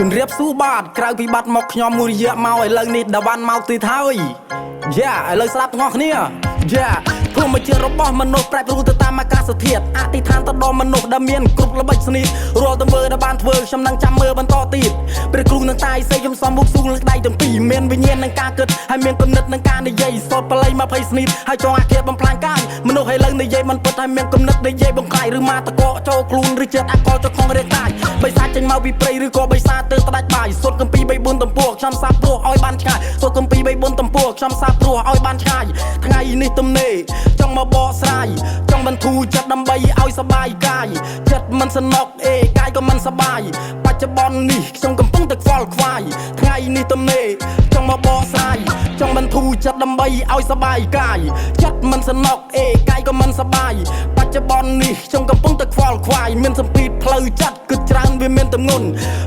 ជំរាបសួរបាទក្រៅពីបាត់មកខ្ញុំមួយរយៈមកឥឡូវនេះដល់បានមកទៀតហើយយ៉ាឥឡូវស្ដាប់ទាំងអស់គ្នាយ៉ាព្រមជារបស់មនុស្សប្រែប្រួលទៅតាមអាកាសធាតុអធិដ្ឋានទៅដល់មនុស្សដែលមានគ្រប់ល្បិចស្និទ្ធរាល់ទង្វើដែលបានធ្វើខ្ញុំនឹងចាំមើលបន្តទៀតព្រះគ្រូនឹងតាយសេខ្ញុំសំមុខស៊ូលើដៃទាំងពីរមានវិញ្ញាណនឹងការគិតហើយមានគំនិតនឹងការនិយាយសតបល័យ20ស្និទ្ធហើយចង់អាគារបំផ្លាញកាយមនុស្សឥឡូវនិយាយមិនពិតហើយមានគំនិតនិយាយបំខ្លាយឬមកតកកចូលខ្លួនឬចិត្តអកលចូលក្នុងរាងកាយបិសាចចេញមកពីព្រៃឬក៏បិសាទៅផ្ដាច់បាយសុតកំពី3 4តំពោះខ្ញុំសាប់ព្រោះឲ្យបានឆ្ងាយសុតកំពី3 4តំពោះខ្ញុំសាប់ព្រោះឲ្យបានឆ្ងាយថ្ងៃនេះទំនេរចង់មកបកស្រាយចង់បន្ធូរចិត្តដើម្បីឲ្យសបាយកាយចិត្តមិនសនុកកាយក៏មិនសបាយបច្ចុប្បន្ននេះខ្ញុំកំពុងតែខ្វល់ខ្វាយថ្ងៃនេះទំនេរចង់មកបកស្រាយចង់បន្ធូរចិត្តដើម្បីឲ្យសបាយកាយចិត្តមិនសនុកកាយក៏មិនសបាយបច្ចុប្បន្ននេះខ្ញុំកំពុងតែខ្វល់ខ្វាយមានសម្ពាធផ្លូវចិត្តគិតច្រើនវាមានទម្ងន់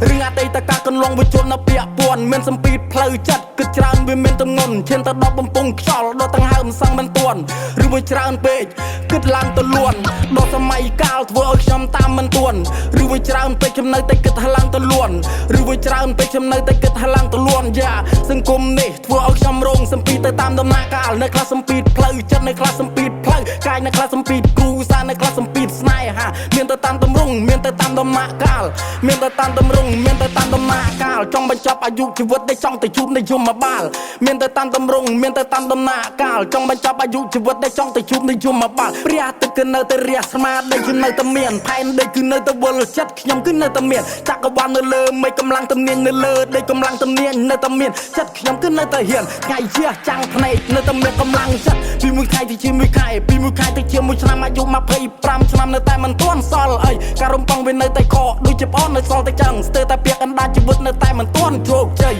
រឿងអតីតកាលកន្លងវិជននៅពាក់ព័ន្ធមានសម្ពាធផ្លូវចិត្តគិតច្រើនវាមានទម្ងន់ឈានទៅដល់បំពង់ខ្យល់ដល់ទាំងហើមសឹងមិនទាន់ឬមួយច្រើនពេកគិតឡើងទៅលួនដល់សម័យកាលធ្វើឲ្យខ្ញុំតាមមិនទាន់ឬមួយច្រើនពេកខ្ញុំនៅតែគិតឡើងទៅលួនឬមួយច្រើនពេកខ្ញុំនៅតែគិតឡើងទៅលួនយ៉ាសង្គមនេះធ្វើឲ្យខ្ញុំរងសម្ពាធទៅតាមដំណាក់កាលនៅខ្លះសម្ពាធផ្លូវចិត្តនៅខ្លះសម្ពាធផ្លូវកាយនៅខ្លះសម្ពាធគ្រូសានៅខ្លះសម្ពាធស្នេហាមានទៅតាមទម្រង់មានទៅតាមដំណាក់កាលមានទៅតាមទម្រង់មានទៅតាមដំណាក់កាលចង់បញ្ចប់អាយុជីវិតដែលចង់ទៅជួបនិយមបាលមានទៅតាមទម្រង់មានទៅតាមដំណាក់កាលចង់បញ្ចប់អាយុជីវិតដែលចង់ទៅជួបនិយមបាលព្រះអាទិត្យគឺនៅតែរះស្មារតីគឺនៅតែមានផែនដីគឺនៅតែវល់ចិត្តខ្ញុំគឺនៅតែមានចក្រវាលនៅលើមេឃកម្លាំងទំនាញនៅលើដីកម្លាំងទំនាញនៅតែមានចិត្តខ្ញុំគឺនៅតែហ៊ានថ្ងៃជាចាំងភ្នែកនៅតែមានកម្លាំងចិត្តពីមួយខែទៅជាមួយខែពីមួយខែទៅជាមួយឆ្នាំអាយុ25ឆ្នាំនៅតែមិនទាន់សល់អីការរំពឹងវានៅតែខកដូចជាប្អូននៅសល់តែចឹងស្ទើរតែពាក់កណ្ដាលជីវិតនៅតែមិនទាន់ជោគជ័យ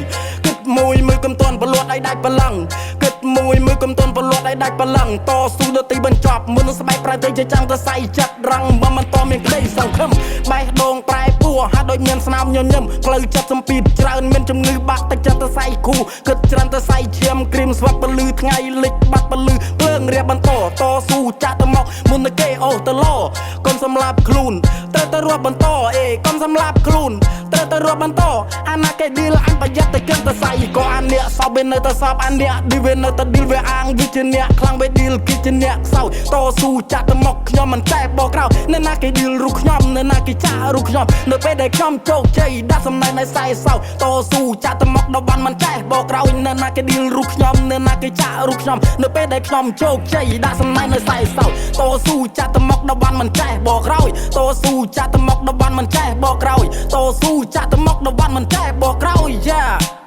គិតមួយមើលកំទាន់ប្រលួតឲ្យដាច់បលឹងគិតមួយមើលកំទាន់ប្រលួតឲ្យដាច់បលឹងតស៊ូដល់ទីបញ្ចប់មនុស្សស្បែកប្រែទៅជាចាំងទៅសៃចិត្តរឹងមិនតមានក្តីសង្ឃឹមបែកដងប្រែពោះហាក់ដូចមានស្នាមញញឹមផ្លូវចិត្តសម្ពាធច្រើនមានជំងឺបាក់ទឹកចិត្តទៅសៃគូគិតច្រើនទៅសៃឈាមគ្រីមស្វាត់ពលឺថ្ងៃលិចបាត់ពលឺភ្លើងរៀបបន្តតស៊ូចាក់ទៅមកមុនទៅគេអូទៅឡកុំសម្លាប់ខ្លួនត្រូវទៅរាប់បន្តកុំសម្លាប់ខ្លួនត្រូវទៅរាប់បន្តអាណាគេឌីលអញប្រយ័ត្នតែគិតទៅសៃក៏អាអ្នកសោបវានៅតែសោបអាអ្នកឌីវានៅតែឌីលវាអាងវាជាអ្នកខ្លាំងវាឌីលគេជាអ្នកខ្សោយតស៊ូចាក់ទៅមកខ្ញុំមិនតែបកក្រោយនៅណាគេឌីលរូបខ្ញុំនៅណាគេចាក់រូបខ្ញុំនៅពេលដែលខ្ញុំជោគជ័យដាក់សំណែនឲ្យសៃសោតស៊ូចាក់ទៅមកដល់បានមិនតែបកក្រោយនៅណាគេឌីលរូបខ្ញុំនៅណាគេចាក់រូបខ្ញុំនៅពេលដែលខ្ញុំជោគជ័យដាក់សំណែនឲ្យសៃសោតស៊ូចាក់ទៅមកដល់បានមិនតែបកក្រោយតស៊ូចាក់ទៅមកដល់បានមិនតែបកក្រោយតស៊ូចាក់ទៅមកដល់បានមិនតែបកក្រោយយ៉ា